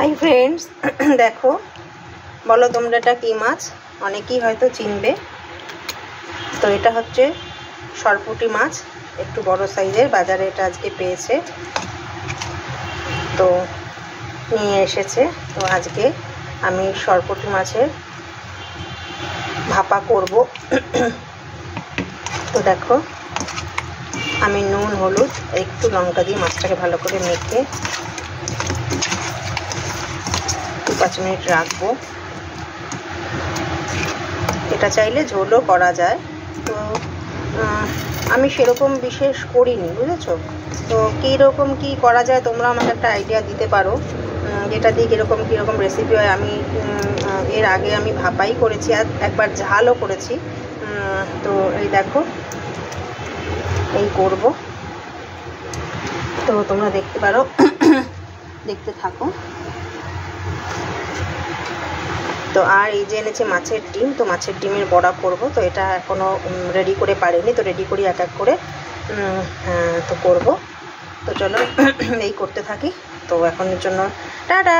Hi friends, দেখো বলো তোমরা এটা কী মাছ? অনেকেই হয়তো চিনবে। তো এটা হচ্ছে সরপুঁটি মাছ, একটু বড় সাইজের। বাজারে এটা আজকে পেয়েছে, তো নিয়ে এসেছে। তো আজকে আমি সরপুঁটি মাছের ভাপা করব। তো দেখো আমি নুন, হলুদ, একটু লঙ্কা দিয়ে মাছটাকে ভালো করে মেখে 5 মিনিট রাখবো। এটা চাইলে ঝোলও করা যায়, তো আমি সেরকম বিশেষ করিনি, বুঝেছো? তো কীরকম কি করা যায় তোমরা আমাকে একটা আইডিয়া দিতে পারো, যেটা দিয়ে কীরকম রেসিপি হয়। আমি এর আগে আমি ভাপাই করেছি আর একবার ঝালও করেছি। তো এই দেখো এই করব, তো তোমরা দেখতে পারো, দেখতে থাকো। তো আর এই যে এনেছে মাছের ডিম, তো মাছের ডিমের বড়া করব। তো এটা এখনও রেডি করে পারিনি, তো রেডি করি এক এক করে, তো করব। তো চলো এই করতে থাকি। তো এখনের জন্য টাটা।